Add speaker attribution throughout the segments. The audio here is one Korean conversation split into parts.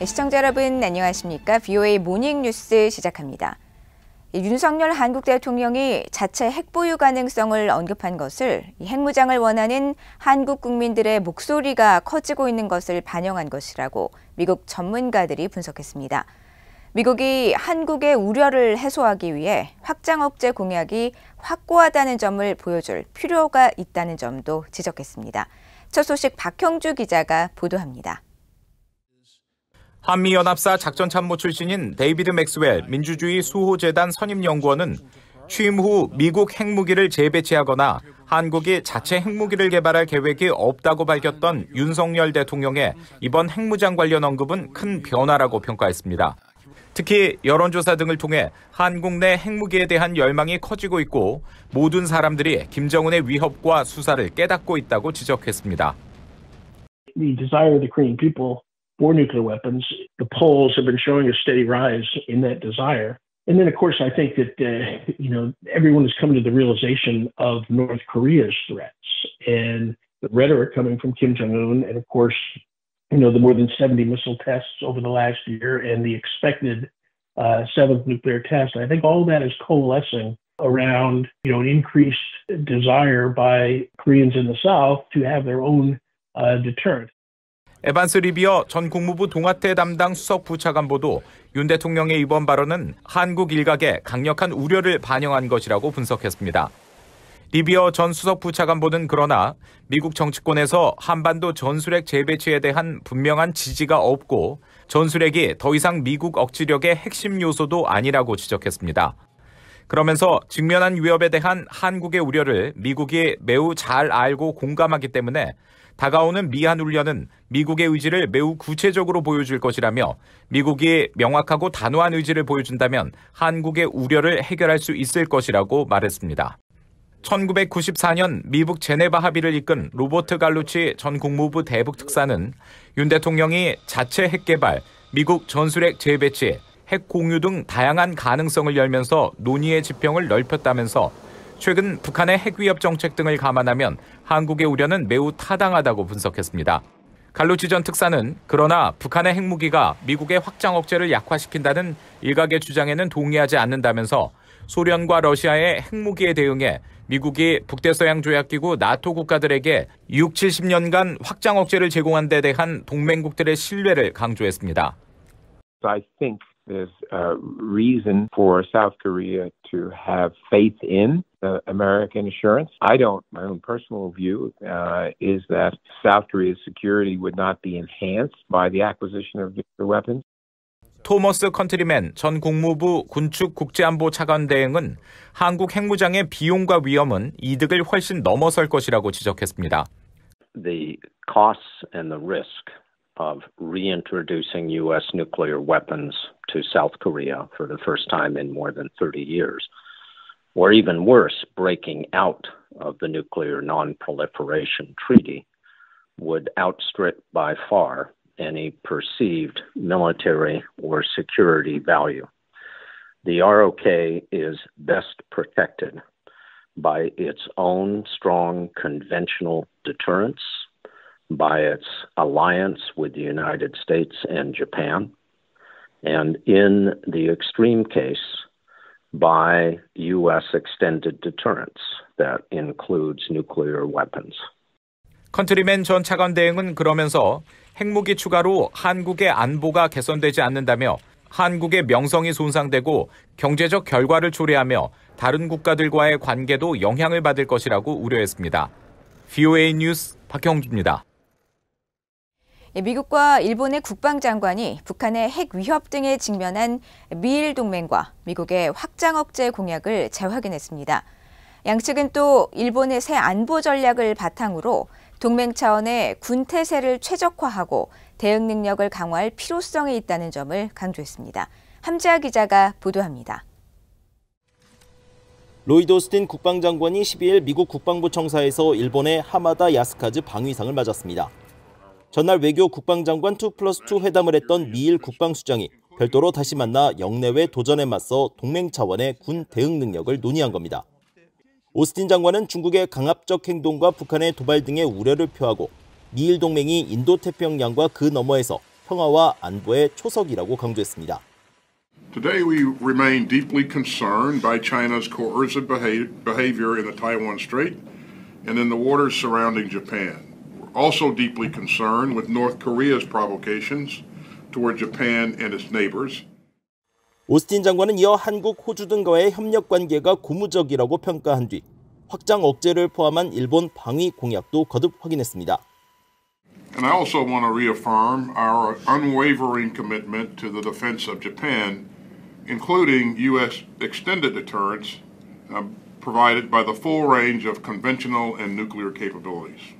Speaker 1: 시청자 여러분 안녕하십니까? VOA 모닝뉴스 시작합니다. 윤석열 한국 대통령이 자체 핵보유 가능성을 언급한 것을 핵무장을 원하는 한국 국민들의 목소리가 커지고 있는 것을 반영한 것이라고 미국 전문가들이 분석했습니다. 미국이 한국의 우려를 해소하기 위해 확장 억제 공약이 확고하다는 점을 보여줄 필요가 있다는 점도 지적했습니다. 첫 소식 박형주 기자가 보도합니다.
Speaker 2: 한미연합사 작전참모 출신인 데이비드 맥스웰 민주주의 수호재단 선임연구원은 취임 후 미국 핵무기를 재배치하거나 한국이 자체 핵무기를 개발할 계획이 없다고 밝혔던 윤석열 대통령의 이번 핵무장 관련 언급은 큰 변화라고 평가했습니다. 특히 여론조사 등을 통해 한국 내 핵무기에 대한 열망이 커지고 있고 모든 사람들이 김정은의 위협과 수사를 깨닫고 있다고 지적했습니다.
Speaker 3: The desire of the Korean people for nuclear weapons, the polls have been showing a steady rise in that desire. And then, of course, I think that, everyone has come to the realization of North Korea's threats and the rhetoric coming from Kim Jong-un and, of course, the more than 70 missile tests over the last year and the expected seventh nuclear test. I think all of that is coalescing around, an increased desire by Koreans in the South to have their own deterrent.
Speaker 2: 에반스 리비어 전 국무부 동아태 담당 수석 부차관보도 윤 대통령의 이번 발언은 한국 일각의 강력한 우려를 반영한 것이라고 분석했습니다. 리비어 전 수석 부차관보는 그러나 미국 정치권에서 한반도 전술핵 재배치에 대한 분명한 지지가 없고 전술핵이 더 이상 미국 억지력의 핵심 요소도 아니라고 지적했습니다. 그러면서 직면한 위협에 대한 한국의 우려를 미국이 매우 잘 알고 공감하기 때문에 다가오는 미한훈련은 미국의 의지를 매우 구체적으로 보여줄 것이라며 미국이 명확하고 단호한 의지를 보여준다면 한국의 우려를 해결할 수 있을 것이라고 말했습니다. 1994년 미국 제네바 합의를 이끈 로버트 갈루치 전 국무부 대북 특사는 윤 대통령이 자체 핵 개발, 미국 전술핵 재배치, 핵 공유 등 다양한 가능성을 열면서 논의의 지평을 넓혔다면서 최근 북한의 핵위협 정책 등을 감안하면 한국의 우려는 매우 타당하다고 분석했습니다. 갈루치 전 특사는 그러나 북한의 핵무기가 미국의 확장 억제를 약화시킨다는 일각의 주장에는 동의하지 않는다면서 소련과 러시아의 핵무기에 대응해 미국이 북대서양 조약기구 나토 국가들에게 60-70년간 확장 억제를 제공한 데 대한 동맹국들의 신뢰를 강조했습니다.
Speaker 4: I think there's a reason for South Korea to have faith in American assurance. My own personal view is that South Korea's security would not be enhanced by the acquisition of nuclear weapons.
Speaker 2: 토머스 컨트리맨 전 국무부 군축 국제안보 차관 대행은 한국 핵무장의 비용과 위험은 이득을 훨씬 넘어설 것이라고 지적했습니다.
Speaker 5: The costs and the risk of reintroducing U.S. nuclear weapons to South Korea for the first time in more than 30 years, or even worse, breaking out of the Nuclear Non-Proliferation Treaty, would outstrip by far any perceived military or security value. The ROK is best protected by its own strong conventional deterrence, by its alliance with the United States and Japan, and in the extreme case, by U.S. extended deterrence that includes nuclear weapons.
Speaker 2: 컨트리맨 전 차관 대행은 그러면서 핵무기 추가로 한국의 안보가 개선되지 않는다며 한국의 명성이 손상되고 경제적 결과를 초래하며 다른 국가들과의 관계도 영향을 받을 것이라고 우려했습니다. VOA 뉴스 박형주입니다.
Speaker 1: 미국과 일본의 국방장관이 북한의 핵 위협 등에 직면한 미일 동맹과 미국의 확장 억제 공약을 재확인했습니다. 양측은 또 일본의 새 안보 전략을 바탕으로 동맹 차원의 군 태세를 최적화하고 대응 능력을 강화할 필요성이 있다는 점을 강조했습니다. 함지아 기자가 보도합니다.
Speaker 6: 로이드 오스틴 국방장관이 12일 미국 국방부 청사에서 일본의 하마다 야스카즈 방위상을 맞았습니다. 전날 외교 국방장관 2+2 회담을 했던 미일 국방수장이 별도로 다시 만나 영내외 도전에 맞서 동맹 차원의 군 대응 능력을 논의한 겁니다. 오스틴 장관은 중국의 강압적 행동과 북한의 도발 등의 우려를 표하고 미일 동맹이 인도태평양과 그 너머에서 평화와 안보의 초석이라고 강조했습니다.
Speaker 7: Today we remain deeply concerned by China's coercive behavior in the Taiwan Strait and in the waters surrounding Japan. We're also deeply concerned with North Korea's provocations toward Japan and its neighbors.
Speaker 6: 오스틴 장관은 이어 한국, 호주 등과의 협력 관계가 고무적이라고 평가한 뒤 확장 억제를 포함한 일본 방위 공약도 거듭 확인했습니다.
Speaker 7: And I also want to reaffirm our unwavering commitment to the defense of Japan, including U.S. extended deterrence provided by the full range of conventional and nuclear capabilities.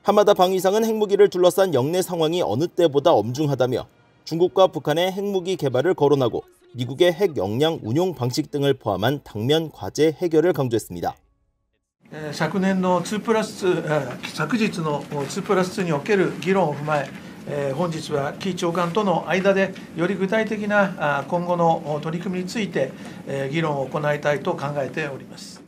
Speaker 6: 하마다 방위상은 핵무기를 둘러싼 영내 상황이 어느 때보다 엄중하다며 중국과 북한의 핵무기 개발을 거론하고 미국의 핵 역량 운용 방식 등을 포함한 당면 과제 해결을 강조했습니다.
Speaker 8: 昨日の2+2における議論を踏まえ、本日はキー長官との間でより具体的な今後の取り組みについて議論を行いたいと考えております。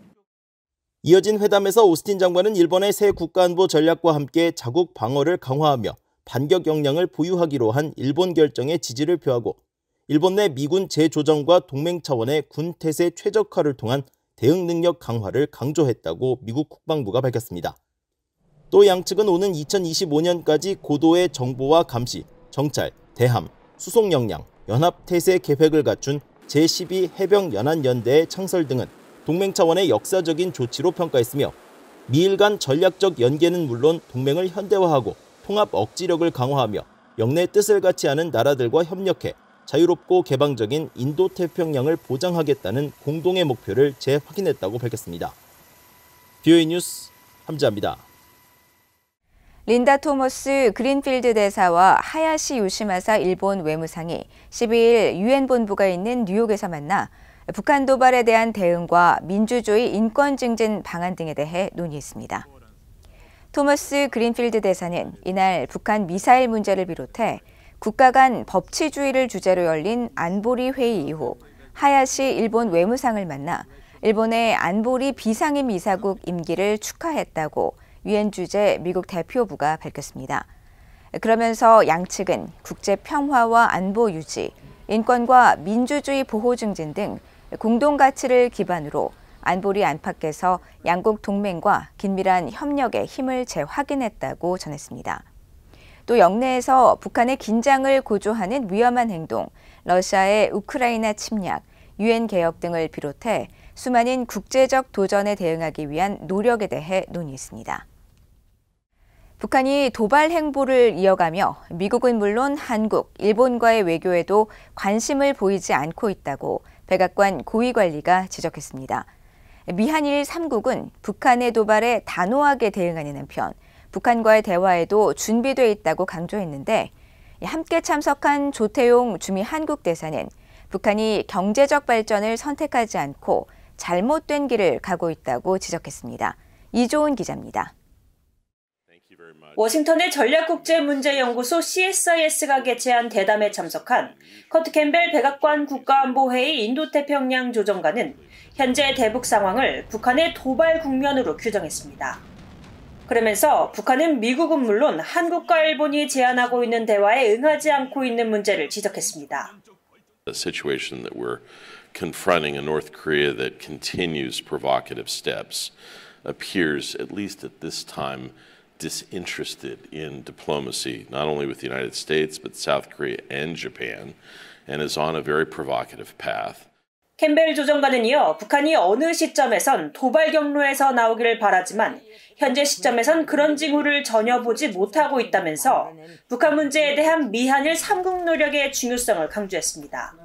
Speaker 6: 이어진 회담에서 오스틴 장관은 일본의 새 국가안보 전략과 함께 자국 방어를 강화하며 반격 역량을 보유하기로 한 일본 결정에 지지를 표하고 일본 내 미군 재조정과 동맹 차원의 군 태세 최적화를 통한 대응 능력 강화를 강조했다고 미국 국방부가 밝혔습니다. 또 양측은 오는 2025년까지 고도의 정보와 감시, 정찰, 대함, 수송 역량, 연합 태세 계획을 갖춘 제12 해병연안연대의 창설 등은 동맹 차원의 역사적인 조치로 평가했으며 미일 간 전략적 연계는 물론 동맹을 현대화하고 통합 억지력을 강화하며 영내 뜻을 같이 하는 나라들과 협력해 자유롭고 개방적인 인도태평양을 보장하겠다는 공동의 목표를 재확인했다고 밝혔습니다. VOA 뉴스 함지아입니다.
Speaker 1: 린다 토머스 그린필드 대사와 하야시 요시마사 일본 외무상이 12일 유엔 본부가 있는 뉴욕에서 만나 북한 도발에 대한 대응과 민주주의 인권 증진 방안 등에 대해 논의했습니다. 토머스 그린필드 대사는 이날 북한 미사일 문제를 비롯해 국가 간 법치주의를 주제로 열린 안보리 회의 이후 하야시 일본 외무상을 만나 일본의 안보리 비상임 이사국 임기를 축하했다고 유엔 주재 미국 대표부가 밝혔습니다. 그러면서 양측은 국제 평화와 안보 유지, 인권과 민주주의 보호 증진 등 공동 가치를 기반으로 안보리 안팎에서 양국 동맹과 긴밀한 협력의 힘을 재확인했다고 전했습니다. 또 영내에서 북한의 긴장을 고조하는 위험한 행동, 러시아의 우크라이나 침략, 유엔 개혁 등을 비롯해 수많은 국제적 도전에 대응하기 위한 노력에 대해 논의했습니다. 북한이 도발 행보를 이어가며 미국은 물론 한국, 일본과의 외교에도 관심을 보이지 않고 있다고 백악관 고위관리가 지적했습니다. 미한일 3국은 북한의 도발에 단호하게 대응하는 한편 북한과의 대화에도 준비돼 있다고 강조했는데 함께 참석한 조태용 주미 한국 대사는 북한이 경제적 발전을 선택하지 않고 잘못된 길을 가고 있다고 지적했습니다. 이조은 기자입니다.
Speaker 9: 워싱턴의 전략국제문제연구소 CSIS가 개최한 대담에 참석한 커트 캠벨 백악관 국가안보회의 인도태평양 조정관은 현재 대북 상황을 북한의 도발 국면으로 규정했습니다. 그러면서 북한은 미국은 물론 한국과 일본이 제안하고 있는 대화에 응하지 않고 있는 문제를 지적했습니다.
Speaker 10: The situation that we're confronting a North Korea that continues provocative steps appears, at least at this time, disinterested in diplomacy, not only with the United States, but South Korea and Japan, and is on a very provocative path.
Speaker 9: 캠벨 조정관은 이어 북한이 어느 시점에선 도발 경로에서 나오기를 바라지만 현재 시점에선 그런 징후를 전혀 보지 못하고 있다면서 북한 문제에 대한 미한일 3국 노력의 중요성을 강조했습니다.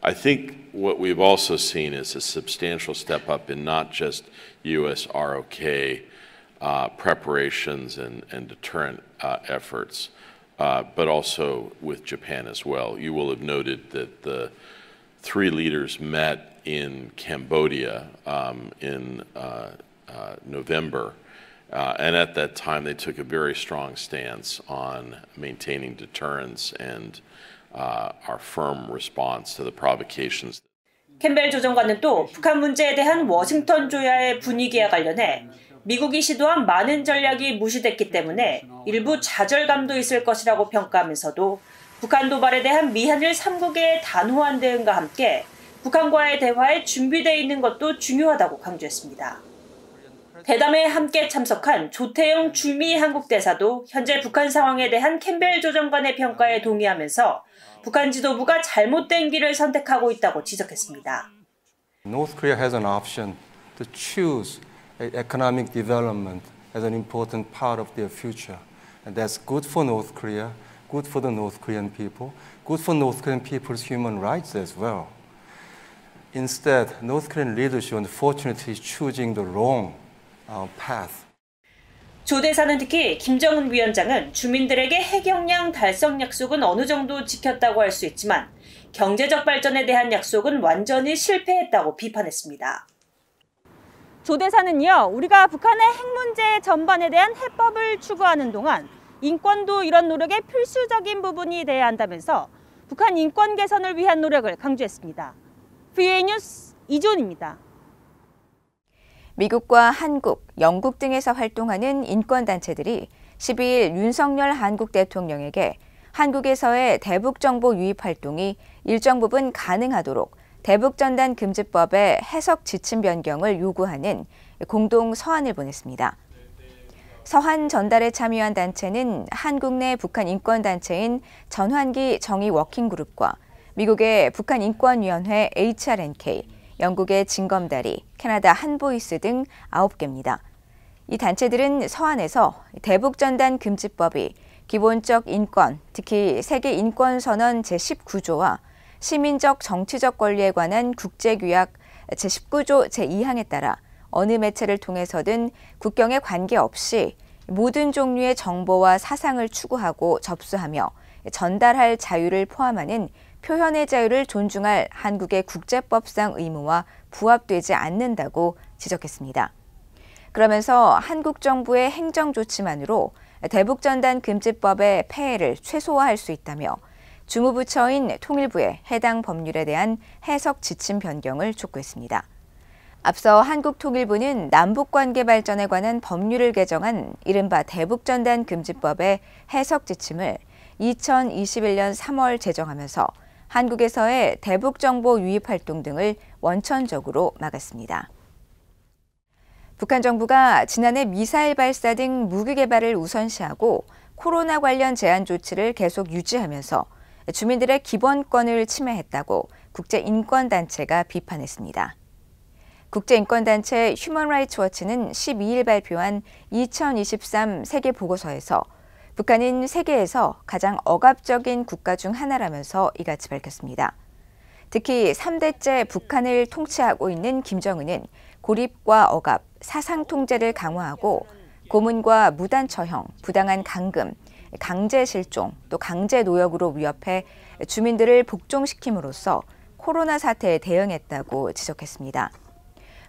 Speaker 10: I think what we've also seen is a substantial step up in not just U.S. ROK preparations and deterrent efforts, but also with Japan as well. You will have noted that the three leaders met in Cambodia in November, and at that time they took a very strong stance on maintaining deterrence and our firm response to the provocations.
Speaker 9: 캠벨 조정관은 또 북한 문제에 대한 워싱턴 조야의 분위기와 관련해 미국이 시도한 많은 전략이 무시됐기 때문에 일부 좌절감도 있을 것이라고 평가하면서도 북한 도발에 대한 미한일 3국의 단호한 대응과 함께 북한과의 대화에 준비되어 있는 것도 중요하다고 강조했습니다. 대담에 함께 참석한 조태영 주미 한국 대사도 현재 북한 상황에 대한 캠벨 조정관의 평가에 동의하면서 북한 지도부가 잘못된 길을 선택하고 있다고 지적했습니다.
Speaker 11: North Korea has an option to choose economic development as an important part of their future. And that's good for North Korea, good for the North Korean people, good for North Korean people's human rights as well. Instead, North Korean leadership unfortunately is choosing the wrong path.
Speaker 9: 조 대사는 특히 김정은 위원장은 주민들에게 핵역량 달성 약속은 어느 정도 지켰다고 할 수 있지만 경제적 발전에 대한 약속은 완전히 실패했다고 비판했습니다.
Speaker 12: 조 대사는요, 우리가 북한의 핵 문제 전반에 대한 해법을 추구하는 동안 인권도 이런 노력의 필수적인 부분이 돼야 한다면서 북한 인권 개선을 위한 노력을 강조했습니다. VOA 뉴스 이존입니다.
Speaker 1: 미국과 한국, 영국 등에서 활동하는 인권단체들이 12일 윤석열 한국 대통령에게 한국에서의 대북정보 유입 활동이 일정 부분 가능하도록 대북전단 금지법의 해석 지침 변경을 요구하는 공동 서한을 보냈습니다. 서한 전달에 참여한 단체는 한국 내 북한 인권단체인 전환기 정의 워킹그룹과 미국의 북한인권위원회 HRNK, 영국의 진검다리, 캐나다 한보이스 등 9개입니다. 이 단체들은 서한에서 대북전단 금지법이 기본적 인권, 특히 세계인권선언 제19조와 시민적 정치적 권리에 관한 국제규약 제19조 제2항에 따라 어느 매체를 통해서든 국경에 관계없이 모든 종류의 정보와 사상을 추구하고 접수하며 전달할 자유를 포함하는 표현의 자유를 존중할 한국의 국제법상 의무와 부합되지 않는다고 지적했습니다. 그러면서 한국 정부의 행정 조치만으로 대북전단 금지법의 폐해를 최소화할 수 있다며 주무부처인 통일부에 해당 법률에 대한 해석 지침 변경을 촉구했습니다. 앞서 한국통일부는 남북관계 발전에 관한 법률을 개정한 이른바 대북전단 금지법의 해석 지침을 2021년 3월 제정하면서 한국에서의 대북정보 유입 활동 등을 원천적으로 막았습니다. 북한 정부가 지난해 미사일 발사 등 무기 개발을 우선시하고 코로나 관련 제한 조치를 계속 유지하면서 주민들의 기본권을 침해했다고 국제인권단체가 비판했습니다. 국제인권단체 휴먼 라이츠 워치는 12일 발표한 2023 세계 보고서에서 북한은 세계에서 가장 억압적인 국가 중 하나라면서 이같이 밝혔습니다. 특히 3대째 북한을 통치하고 있는 김정은은 고립과 억압, 사상 통제를 강화하고 고문과 무단 처형, 부당한 감금, 강제 실종, 또 강제 노역으로 위협해 주민들을 복종시킴으로써 코로나 사태에 대응했다고 지적했습니다.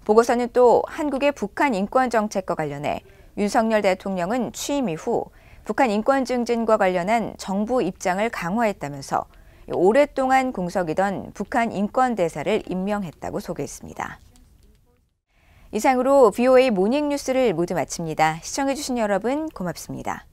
Speaker 1: 보고서는 또 한국의 북한 인권 정책과 관련해 윤석열 대통령은 취임 이후 북한 인권 증진과 관련한 정부 입장을 강화했다면서 오랫동안 공석이던 북한 인권 대사를 임명했다고 소개했습니다. 이상으로 VOA 모닝 뉴스를 모두 마칩니다. 시청해주신 여러분 고맙습니다.